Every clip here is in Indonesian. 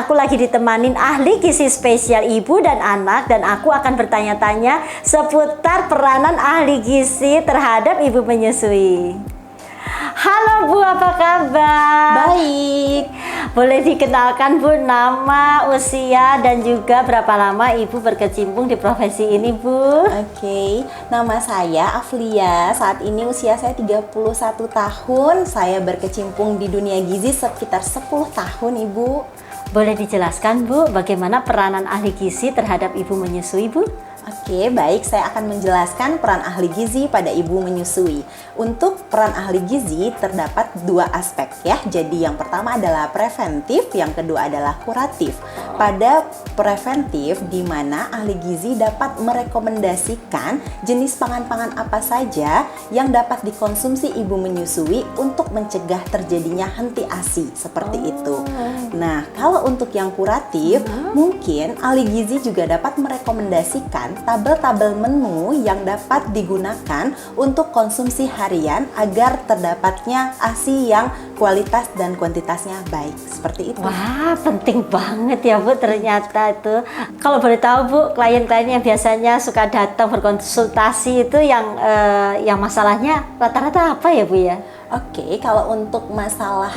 aku lagi ditemanin ahli gizi spesial ibu dan anak, dan aku akan bertanya-tanya seputar peranan ahli gizi terhadap ibu menyusui. Halo Bu, apa kabar? Baik. Boleh dikenalkan Bu, nama, usia, dan juga berapa lama Ibu berkecimpung di profesi ini Bu? Oke, nama saya Aflia. Saat ini usia saya 31 tahun. Saya berkecimpung di dunia gizi sekitar 10 tahun, Ibu. Boleh dijelaskan Bu, bagaimana peranan ahli gizi terhadap ibu menyusui Bu? Oke, baik. Saya akan menjelaskan peran ahli gizi pada ibu menyusui. Untuk peran ahli gizi terdapat dua aspek ya. Jadi yang pertama adalah preventif, yang kedua adalah kuratif. Pada preventif, di mana ahli gizi dapat merekomendasikan jenis pangan-pangan apa saja yang dapat dikonsumsi ibu menyusui untuk mencegah terjadinya henti ASI, seperti itu. Nah, kalau untuk yang kuratif, mungkin ahli gizi juga dapat merekomendasikan tabel-tabel menu yang dapat digunakan untuk konsumsi harian agar terdapatnya ASI yang kualitas dan kuantitasnya baik, seperti itu. Wah, penting banget ya Bu ternyata itu. Kalau boleh tahu Bu, klien-klien yang biasanya suka datang berkonsultasi itu yang masalahnya rata-rata apa ya Bu ya? Oke, kalau untuk masalah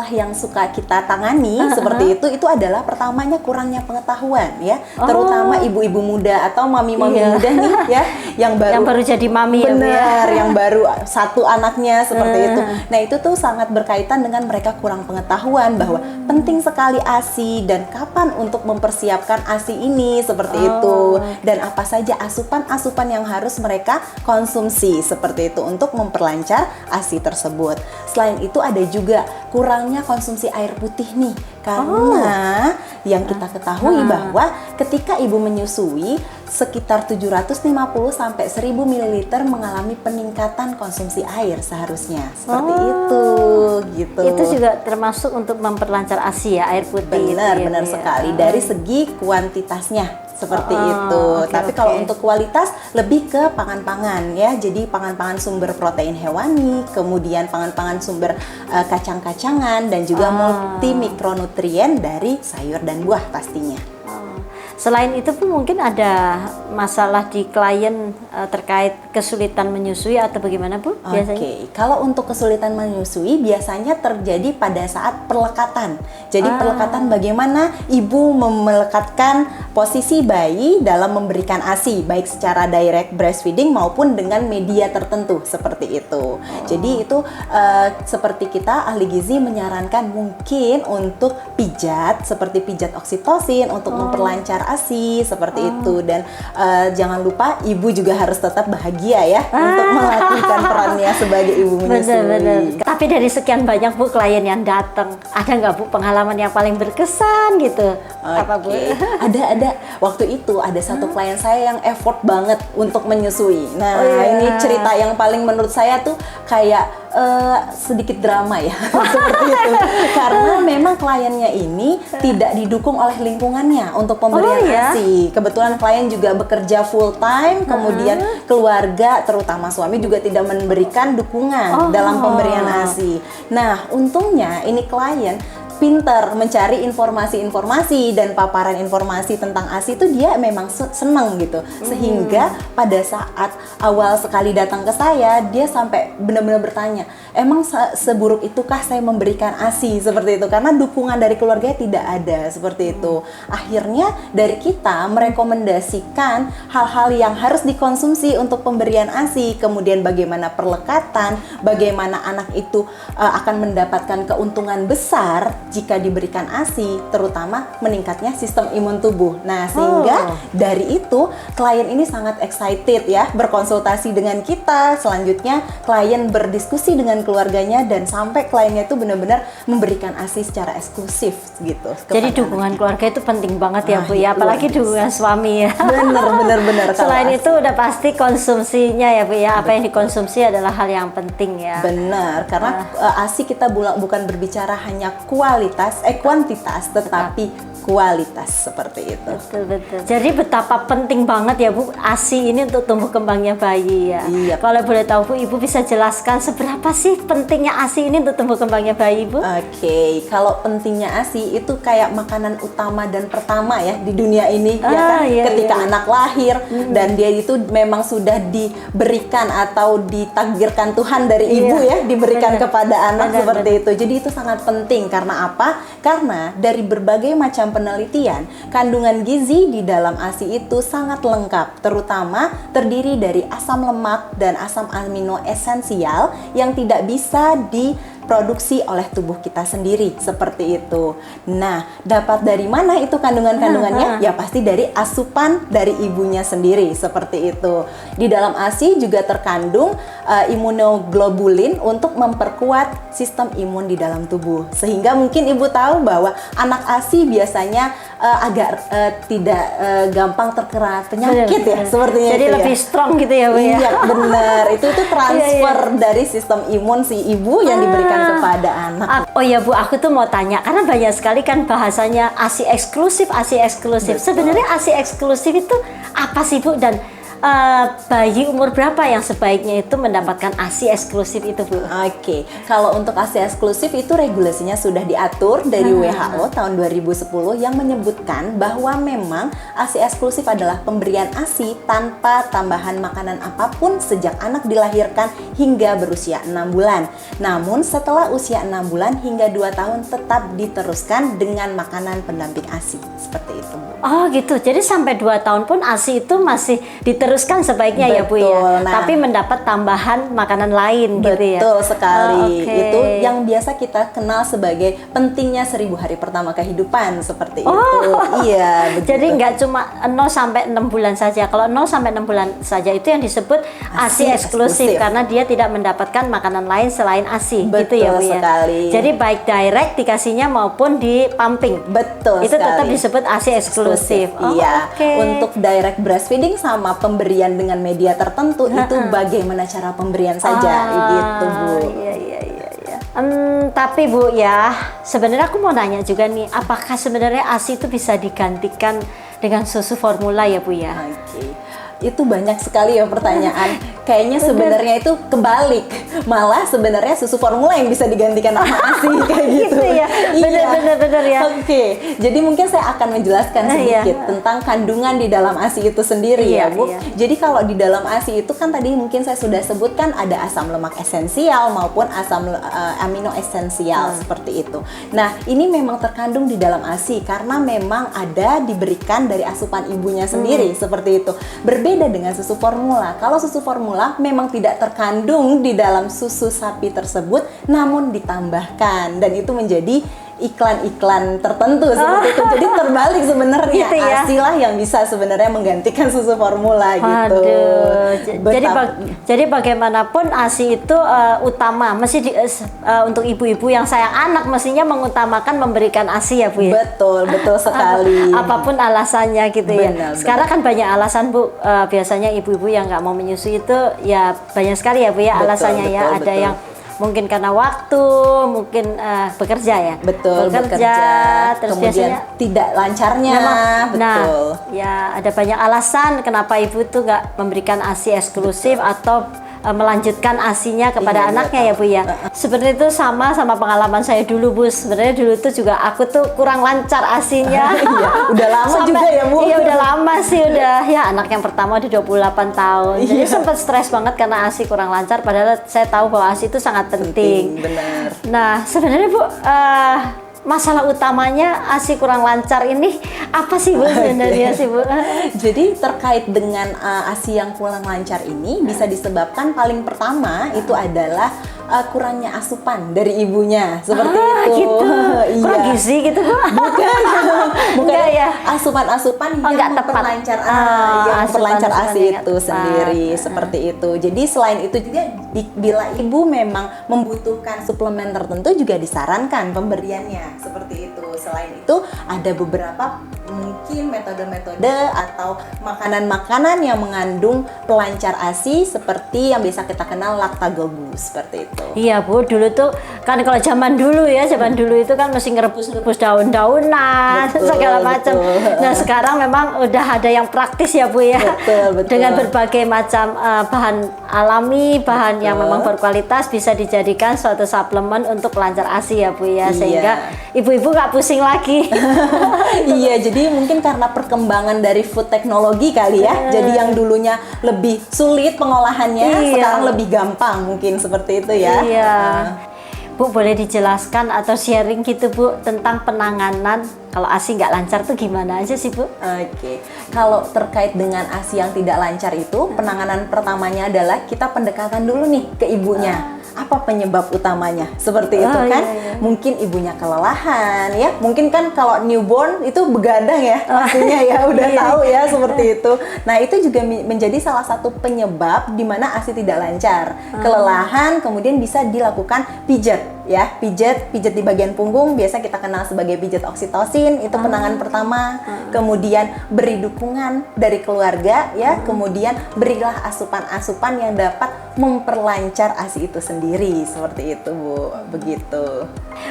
yang suka kita tangani seperti itu adalah pertamanya kurangnya pengetahuan ya, terutama ibu-ibu muda atau mami-mami muda nih ya, yang baru jadi mami ya Bu ya. Benar, yang baru satu anaknya seperti itu. Nah, itu tuh sangat berkaitan dengan mereka kurang pengetahuan bahwa penting sekali ASI dan kapan untuk mempersiapkan ASI ini seperti itu, dan apa saja asupan-asupan yang harus mereka konsumsi seperti itu untuk memperlancar ASI tersebut. Selain itu ada juga kurangnya konsumsi air putih nih, karena yang kita ketahui bahwa ketika ibu menyusui sekitar 750 sampai 1000 ml mengalami peningkatan konsumsi air seharusnya. Seperti itu gitu. Itu juga termasuk untuk memperlancar ASI ya, air putih. Benar sekali. Dari segi kuantitasnya seperti itu. Tapi kalau untuk kualitas lebih ke pangan-pangan ya. Jadi pangan-pangan sumber protein hewani, kemudian pangan-pangan sumber kacang-kacangan, dan juga multi mikronutrien dari sayur dan buah pastinya. Selain itu pun mungkin ada masalah di klien terkait kesulitan menyusui atau bagaimana Bu biasanya? Oke, kalau untuk kesulitan menyusui biasanya terjadi pada saat perlekatan. Jadi perlekatan bagaimana ibu melekatkan posisi bayi dalam memberikan ASI, baik secara direct breastfeeding maupun dengan media tertentu seperti itu. Jadi itu seperti kita ahli gizi menyarankan mungkin untuk pijat, seperti pijat oksitosin untuk memperlancar ASI seperti itu, dan jangan lupa ibu juga harus tetap bahagia ya untuk melakukan perannya sebagai ibu menyusui. Benar. Tapi dari sekian banyak Bu klien yang datang, ada nggak Bu pengalaman yang paling berkesan gitu? Apa Bu? Ada. Waktu itu ada satu klien saya yang effort banget untuk menyusui. Nah, ini cerita yang paling menurut saya tuh kayak sedikit drama ya seperti itu, karena memang kliennya ini tidak didukung oleh lingkungannya untuk pemberian ASI. Kebetulan klien juga bekerja full time, kemudian keluarga terutama suami juga tidak memberikan dukungan dalam pemberian ASI. Nah, untungnya ini klien pinter mencari informasi-informasi dan paparan informasi tentang ASI itu dia memang seneng gitu, sehingga pada saat awal sekali datang ke saya dia sampai benar-benar bertanya, emang seburuk itukah saya memberikan ASI seperti itu, karena dukungan dari keluarganya tidak ada seperti itu. Akhirnya dari kita merekomendasikan hal-hal yang harus dikonsumsi untuk pemberian ASI, kemudian bagaimana perlekatan, bagaimana anak itu akan mendapatkan keuntungan besar jika diberikan ASI, terutama meningkatnya sistem imun tubuh. Nah, sehingga dari itu klien ini sangat excited ya berkonsultasi dengan kita. Selanjutnya klien berdiskusi dengan keluarganya dan sampai kliennya itu benar-benar memberikan ASI secara eksklusif gitu. Jadi dukungan keluarga itu penting banget ya Bu ya, apalagi dukungan suami ya. Benar. Selain itu udah pasti konsumsinya ya Bu ya, apa yang dikonsumsi adalah hal yang penting ya. Benar, karena ASI kita bukan berbicara hanya kuantitas, tetapi kualitas seperti itu. Betul. Jadi betapa penting banget ya Bu ASI ini untuk tumbuh kembangnya bayi ya. Iya. Kalau boleh tahu Bu, Ibu bisa jelaskan seberapa sih pentingnya ASI ini untuk tumbuh kembangnya bayi Bu? Oke, kalau pentingnya ASI itu kayak makanan utama dan pertama ya di dunia ini ya kan. Iya, Ketika iya. anak lahir dan dia itu memang sudah diberikan atau ditakdirkan Tuhan dari ibu ya, diberikan Benar. kepada anak Benar, seperti itu. Jadi itu sangat penting karena apa? Karena dari berbagai macam penelitian, kandungan gizi di dalam ASI itu sangat lengkap, terutama terdiri dari asam lemak dan asam amino esensial yang tidak bisa diproduksi oleh tubuh kita sendiri seperti itu. Nah, dapat dari mana itu kandungan-kandungannya? Ya pasti dari asupan dari ibunya sendiri seperti itu. Di dalam ASI juga terkandung imunoglobulin untuk memperkuat sistem imun di dalam tubuh. Sehingga mungkin ibu tahu bahwa anak ASI biasanya agak tidak gampang terkena penyakit ya, sepertinya. Jadi itu lebih ya. strong gitu ya Bu ya. Iya benar, itu transfer dari sistem imun si ibu yang diberikan kepada anak. Oh iya Bu, aku tuh mau tanya karena banyak sekali kan bahasanya ASI eksklusif, ASI eksklusif. Betul. Sebenarnya ASI eksklusif itu apa sih Bu, dan bayi umur berapa yang sebaiknya itu mendapatkan ASI eksklusif itu Bu? Oke, kalau untuk ASI eksklusif itu regulasinya sudah diatur dari WHO tahun 2010 yang menyebutkan bahwa memang ASI eksklusif adalah pemberian ASI tanpa tambahan makanan apapun sejak anak dilahirkan hingga berusia 6 bulan. Namun setelah usia 6 bulan hingga 2 tahun tetap diteruskan dengan makanan pendamping ASI. Seperti itu, Bu. Oh gitu, jadi sampai 2 tahun pun ASI itu masih diteruskan sebaiknya ya Bu ya? Betul, nah. Tapi mendapat tambahan makanan lain gitu ya? Betul sekali. Oke. Itu yang biasa kita kenal sebagai pentingnya 1000 hari pertama kehidupan seperti itu. Iya, begitu. Jadi nggak cuma 0 sampai 6 bulan saja. Kalau 0 sampai 6 bulan saja itu yang disebut ASI eksklusif karena dia tidak mendapatkan makanan lain selain ASI. Gitu ya Bu ya? Sekali. Jadi baik direct dikasihnya maupun di pumping. Betul Itu sekali. tetap disebut ASI eksklusif. Iya. Oke. Untuk direct breastfeeding sama pemberian dengan media tertentu itu bagaimana cara pemberian saja gitu, Bu. Iya. Tapi Bu ya, sebenarnya aku mau nanya juga nih, apakah sebenarnya ASI itu bisa digantikan dengan susu formula ya Bu ya? Oke. Itu banyak sekali ya pertanyaan. Kayaknya sebenarnya itu kebalik. Malah sebenarnya susu formula yang bisa digantikan sama ASI kayak gitu. Gitu ya. Benar ya. Oke. Jadi mungkin saya akan menjelaskan sedikit tentang kandungan di dalam ASI itu sendiri ya, Bu. Iya. Jadi kalau di dalam ASI itu kan tadi mungkin saya sudah sebutkan ada asam lemak esensial maupun asam amino esensial seperti itu. Nah, ini memang terkandung di dalam ASI karena memang ada diberikan dari asupan ibunya sendiri seperti itu. Berbeda dengan susu formula. Kalau susu formula memang tidak terkandung di dalam susu sapi tersebut, namun ditambahkan dan itu menjadi iklan-iklan tertentu seperti itu. Jadi terbalik sebenarnya. Gitu ya? ASI lah yang bisa sebenarnya menggantikan susu formula gitu. Aduh. Jadi bagaimanapun ASI itu utama. Mesti untuk ibu-ibu yang sayang anak mestinya mengutamakan memberikan ASI ya Bu ya? Betul sekali. Apapun alasannya gitu ya. Benar. Sekarang kan banyak alasan Bu. Biasanya ibu-ibu yang nggak mau menyusui itu ya banyak sekali ya Bu ya alasannya ya. Ada yang mungkin karena waktu, mungkin bekerja ya. Bekerja. Terus kemudian biasanya tidak lancarnya. Betul. Ya ada banyak alasan kenapa ibu tuh nggak memberikan ASI eksklusif atau melanjutkan ASI-nya kepada anaknya ya Bu ya. Sebenarnya itu sama pengalaman saya dulu Bu. Sebenarnya dulu tuh juga aku tuh kurang lancar ASI-nya. Iya, udah lama juga ya Bu. Iya udah lama sih, udah ya anak yang pertama di 28 tahun. Jadi sempat stres banget karena ASI kurang lancar padahal saya tahu bahwa ASI itu sangat penting. Benar. Nah, sebenarnya Bu masalah utamanya ASI kurang lancar ini apa sih Bu sebenarnya sih Bu? Jadi terkait dengan ASI yang kurang lancar ini bisa disebabkan paling pertama itu adalah kurangnya asupan dari ibunya seperti itu. Gitu. Kurang gizi gitu Bu? Bukan ya. Asupan-asupan yang nggak tepat. memperlancar yang memperlancar ASI yang nggak itu tepat. sendiri seperti itu. Jadi selain itu juga bila ibu memang membutuhkan suplemen tertentu juga disarankan pemberiannya seperti itu. Selain itu ada beberapa mungkin metode-metode atau makanan-makanan yang mengandung pelancar ASI seperti yang biasa kita kenal Lactagogu seperti itu. Iya Bu, dulu tuh kan kalau zaman dulu itu kan mesti ngerebus daun-daunan segala macam. Nah sekarang memang udah ada yang praktis ya Bu ya. Betul. Dengan berbagai macam bahan alami, bahan yang memang berkualitas bisa dijadikan suatu suplemen untuk pelancar ASI ya Bu ya, sehingga ibu-ibu nggak pusing lagi. Iya, jadi mungkin karena perkembangan dari food teknologi kali ya. Jadi yang dulunya lebih sulit pengolahannya, sekarang lebih gampang mungkin seperti itu ya. Iya. Bu, boleh dijelaskan atau sharing gitu Bu tentang penanganan kalau ASI nggak lancar tuh gimana aja sih Bu? Oke, kalau terkait dengan ASI yang tidak lancar itu, penanganan pertamanya adalah kita pendekatan dulu nih ke ibunya. Apa penyebab utamanya? Seperti itu kan? Mungkin ibunya kelelahan ya. Mungkin kan kalau newborn itu begadang ya, pastinya ya udah tahu ya seperti itu. Nah, itu juga menjadi salah satu penyebab di mana ASI tidak lancar. Kelelahan, kemudian bisa dilakukan pijat ya, pijat di bagian punggung, biasa kita kenal sebagai pijat oksitosin, itu penanganan pertama. Kemudian beri dukungan dari keluarga ya, kemudian berilah asupan-asupan yang dapat memperlancar ASI itu sendiri, seperti itu Bu, begitu.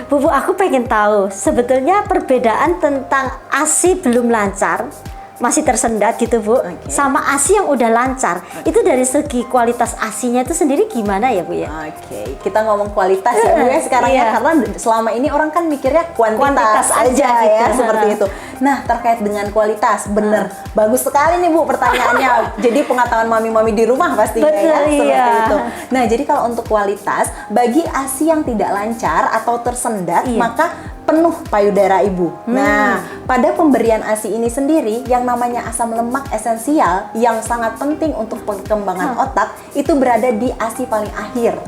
Bu, aku pengen tahu sebetulnya perbedaan tentang ASI belum lancar, masih tersendat gitu Bu, sama ASI yang udah lancar, itu dari segi kualitas ASInya itu sendiri gimana ya Bu ya? Oke, kita ngomong kualitas ya Bu ya sekarang ya, karena selama ini orang kan mikirnya kuantitas aja gitu ya, seperti itu. Nah, terkait dengan kualitas, bener, bagus sekali nih Bu pertanyaannya. Jadi pengetahuan mami-mami di rumah pastinya ya, seperti itu. Nah, jadi kalau untuk kualitas, bagi ASI yang tidak lancar atau tersendat, maka penuh payudara ibu. Nah, pada pemberian ASI ini sendiri, yang namanya asam lemak esensial yang sangat penting untuk perkembangan otak itu berada di ASI paling akhir.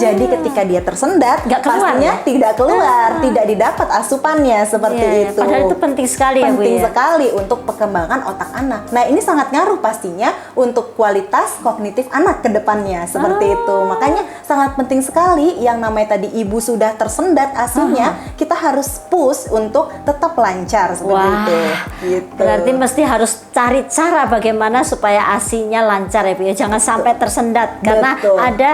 Jadi ketika dia tersendat, pastinya tidak keluar, tidak didapat asupannya seperti itu. Padahal itu penting sekali ya Bu ya. Penting sekali untuk perkembangan otak anak. Nah, ini sangat ngaruh pastinya untuk kualitas kognitif anak ke depannya seperti itu. Makanya sangat penting sekali yang namanya tadi ibu sudah tersendat ASInya, kita harus push untuk tetap lancar seperti itu. Gitu. Berarti mesti harus cari cara bagaimana supaya ASInya lancar ya Bu ya. Jangan sampai tersendat karena ada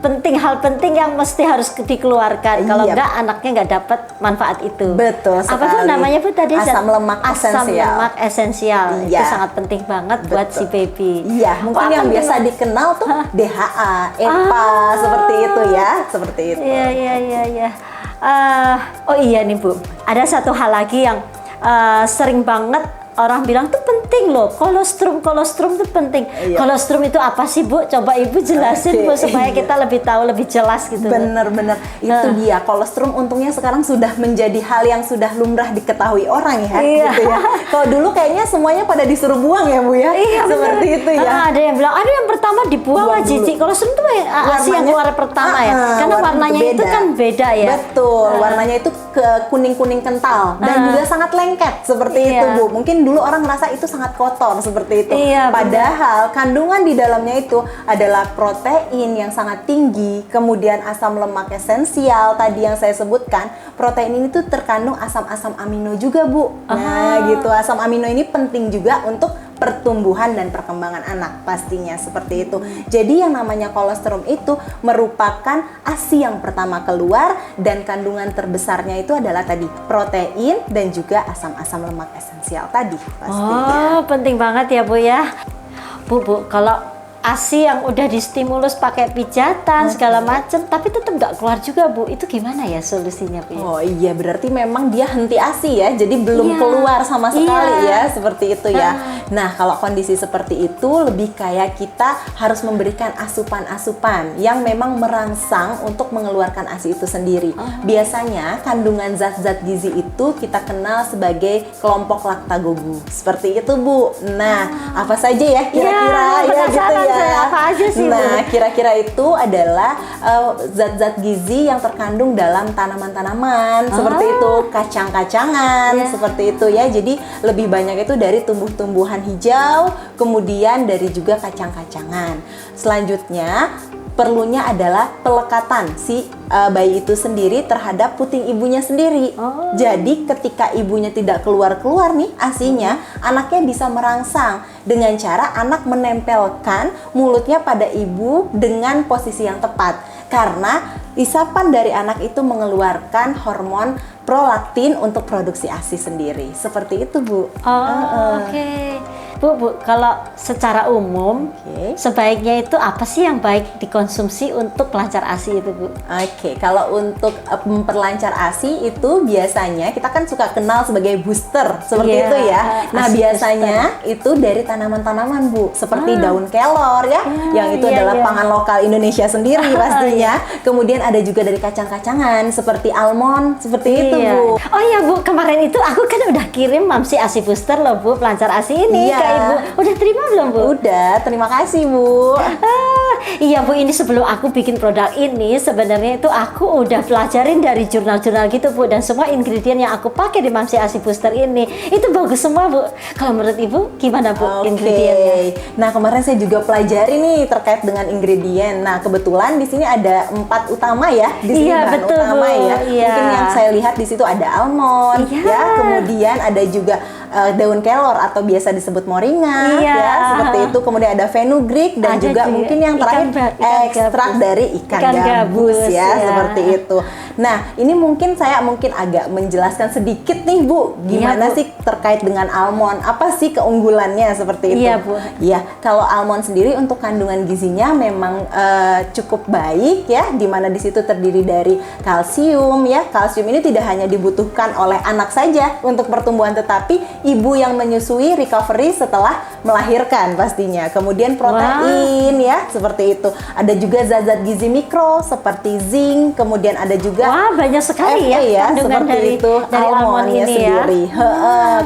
hal penting yang mesti harus dikeluarkan. Kalau enggak anaknya nggak dapat manfaat itu. Betul sekali. Apa tuh namanya Bu tadi? Asam lemak asam esensial. lemak esensial. Itu sangat penting banget buat si baby. Iya, mungkin yang biasa dikenal tuh DHA, EPA seperti itu ya, seperti itu. Iya. Oh iya nih Bu, ada satu hal lagi yang sering banget orang bilang tuh penting loh, kolostrum tuh penting. Kolostrum itu apa sih Bu? Coba Ibu jelasin Bu supaya kita lebih tahu, lebih jelas gitu. Bener, itu dia. Kolostrum untungnya sekarang sudah menjadi hal yang sudah lumrah diketahui orang ya, gitu ya. Kalau dulu kayaknya semuanya pada disuruh buang ya Bu ya, seperti itu ya. Ada yang bilang, ada yang pertama dibuang lah jijik. Kolostrum itu ASI yang keluar pertama ya, karena warnanya itu kan beda ya. Betul, warnanya itu ke kuning-kuning kental dan juga sangat lengket seperti itu Bu. Mungkin dulu orang ngerasa itu sangat kotor seperti itu. Padahal kandungan di dalamnya itu adalah protein yang sangat tinggi, kemudian asam lemak esensial tadi yang saya sebutkan. Protein ini tuh terkandung asam-asam amino juga Bu. Nah gitu, asam amino ini penting juga untuk pertumbuhan dan perkembangan anak pastinya seperti itu. Jadi yang namanya kolostrum itu merupakan ASI yang pertama keluar dan kandungan terbesarnya itu adalah tadi protein dan juga asam-asam lemak esensial tadi pastinya. Penting banget ya Bu ya. Bu, kalau ASI yang udah distimulus pakai pijatan segala macem, tapi tetap nggak keluar juga Bu, itu gimana ya solusinya Bu? Oh iya, berarti memang dia henti ASI ya, jadi belum keluar sama sekali ya, seperti itu ya. Nah, kalau kondisi seperti itu lebih kayak kita harus memberikan asupan-asupan yang memang merangsang untuk mengeluarkan ASI itu sendiri. Biasanya kandungan zat-zat gizi itu kita kenal sebagai kelompok Lactagogu, seperti itu Bu. Nah, apa saja ya kira-kira ya gitu ya. Apa aja sih Nah, kira-kira itu adalah zat-zat gizi yang terkandung dalam tanaman-tanaman seperti itu, kacang-kacangan seperti itu ya. Jadi lebih banyak itu dari tumbuh-tumbuhan hijau, kemudian dari juga kacang-kacangan. Selanjutnya perlunya adalah pelekatan si bayi itu sendiri terhadap puting ibunya sendiri. Jadi ketika ibunya tidak keluar-keluar nih ASINya, anaknya bisa merangsang dengan cara anak menempelkan mulutnya pada ibu dengan posisi yang tepat. Karena isapan dari anak itu mengeluarkan hormon prolaktin untuk produksi ASI sendiri. Seperti itu, Bu. Oke. Bu, kalau secara umum sebaiknya itu apa sih yang baik dikonsumsi untuk pelancar ASI itu, Bu? Oke, kalau untuk memperlancar ASI itu biasanya kita kan suka kenal sebagai booster seperti itu ya. Nah, biasanya itu dari tanaman-tanaman, Bu, seperti daun kelor ya, yang itu adalah pangan lokal Indonesia sendiri pastinya. Kemudian ada juga dari kacang-kacangan seperti almond, seperti itu, Bu. Oh iya, Bu, kemarin itu aku kan udah kirim Mamsi ASI booster loh, Bu, pelancar ASI ini ke Ibu. Udah terima belum, Bu? Udah, terima kasih, Bu. Iya, Bu, ini sebelum aku bikin produk ini sebenarnya itu aku udah pelajarin dari jurnal-jurnal gitu, Bu, dan semua ingredient yang aku pakai di Mamsi ASI booster ini itu bagus semua, Bu. Kalau menurut Ibu gimana, Bu, ingredientnya? Nah, kemarin saya juga pelajari nih terkait dengan ingredient. Nah, kebetulan di sini ada 4 utama ya. Di sini bahan betul, utama Bu. ya. Mungkin yang saya lihat di situ ada almond ya, kemudian ada juga daun kelor atau biasa disebut moringa ya, seperti itu. Kemudian ada fenugreek dan juga mungkin yang terakhir ekstrak dari ikan gabus ya, seperti itu. Nah, ini mungkin saya agak menjelaskan sedikit nih, Bu, gimana sih terkait dengan almond, apa sih keunggulannya seperti itu. Iya, Bu. Ya, kalau almond sendiri untuk kandungan gizinya memang cukup baik ya, dimana di situ terdiri dari kalsium ya. Kalsium ini tidak hanya dibutuhkan oleh anak saja untuk pertumbuhan, tetapi ibu yang menyusui recovery setelah melahirkan pastinya. Kemudian protein ya, seperti itu. Ada juga zat-zat gizi mikro seperti zinc, kemudian ada juga banyak sekali ya, kandungan seperti itu dari almond ini sendiri.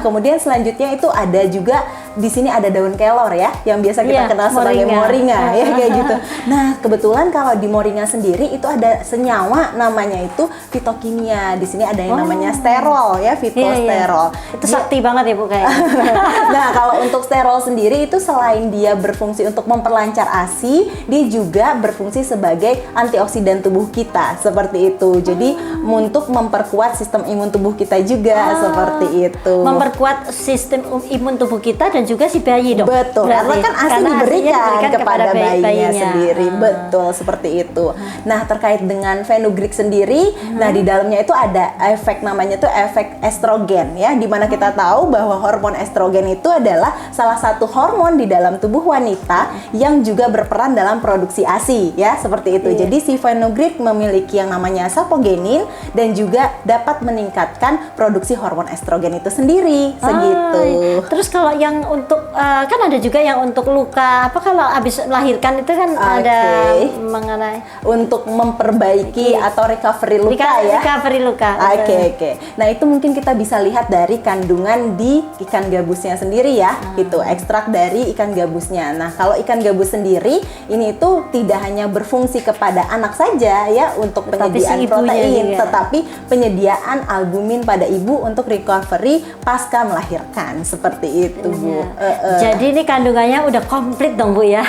Kemudian selanjutnya itu ada juga di sini ada daun kelor ya, yang biasa kita kenal sebagai moringa ya, kayak gitu. Nah, kebetulan kalau di moringa sendiri itu ada senyawa namanya itu fitokimia. Di sini ada yang namanya sterol ya, fitosterol. Itu sakti banget ya, Bu, kayaknya. Nah, kalau untuk sterol sendiri itu selain dia berfungsi untuk memperlancar ASI, dia juga berfungsi sebagai antioksidan tubuh kita, seperti itu. Jadi untuk memperkuat sistem imun tubuh kita juga, seperti itu. Memperkuat sistem imun tubuh kita dan juga si bayi dong. Betul, karena kan ASI diberikan kepada bayinya sendiri. Betul, seperti itu. Nah, terkait dengan fenugreek sendiri, nah di dalamnya itu ada efek namanya tuh efek estrogen ya, dimana kita tahu bahwa hormon estrogen itu adalah salah satu hormon di dalam tubuh wanita yang juga berperan dalam produksi ASI ya, seperti itu. Jadi si fenugreek memiliki yang namanya sapogenin dan juga dapat meningkatkan produksi hormon estrogen itu sendiri, segitu. Terus kalau yang untuk kan ada juga yang untuk luka, apa kalau habis melahirkan itu kan ada mengenai untuk memperbaiki atau recovery luka ya. Recovery luka. Oke. Nah, itu mungkin kita bisa lihat dari kandungan di ikan gabusnya sendiri ya, gitu, ekstrak dari ikan gabusnya. Nah, kalau ikan gabus sendiri ini itu tidak hanya berfungsi kepada anak saja ya untuk penyediaan protein, tetapi penyediaan albumin pada ibu untuk recovery pasca melahirkan, seperti itu, Bu. Jadi ini kandungannya udah komplit dong, Bu ya.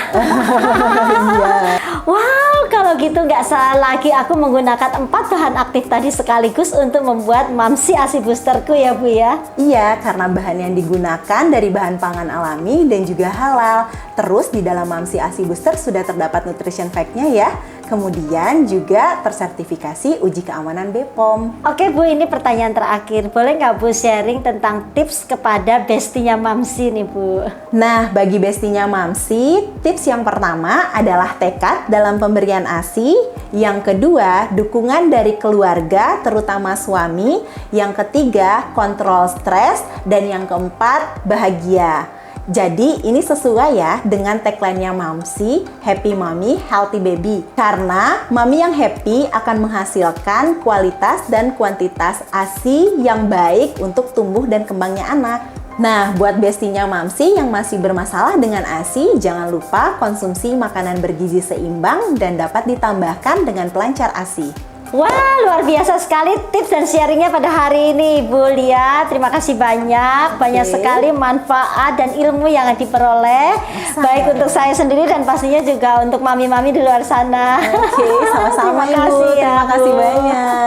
Wow, kalau gitu nggak salah lagi aku menggunakan 4 bahan aktif tadi sekaligus untuk membuat Mamsi ASI boosterku ya, Bu ya. Iya, karena bahan yang digunakan dari bahan pangan alami dan juga halal. Terus di dalam Mamsi ASI booster sudah terdapat nutrition fact-nya ya. Kemudian juga tersertifikasi uji keamanan BPOM. Oke, Bu, ini pertanyaan terakhir. Boleh nggak, Bu, sharing tentang tips kepada bestinya Mamsi nih, Bu? Nah, bagi bestinya Mamsi, tips yang pertama adalah tekad dalam pemberian ASI. Yang kedua, dukungan dari keluarga, terutama suami. Yang ketiga, kontrol stres. Dan yang keempat, bahagia. Jadi ini sesuai ya dengan tagline-nya Mamsi, Happy Mommy, Healthy Baby. Karena mami yang happy akan menghasilkan kualitas dan kuantitas ASI yang baik untuk tumbuh dan kembangnya anak. Nah, buat bestinya Mamsi yang masih bermasalah dengan ASI, jangan lupa konsumsi makanan bergizi seimbang dan dapat ditambahkan dengan pelancar ASI. Wah, luar biasa sekali tips dan sharingnya pada hari ini Ibu Lia. Terima kasih banyak, banyak sekali manfaat dan ilmu yang diperoleh. Baik untuk saya sendiri dan pastinya juga untuk mami-mami di luar sana. Oke, sama-sama Terima Ibu. kasih ya, Terima kasih Bu. banyak.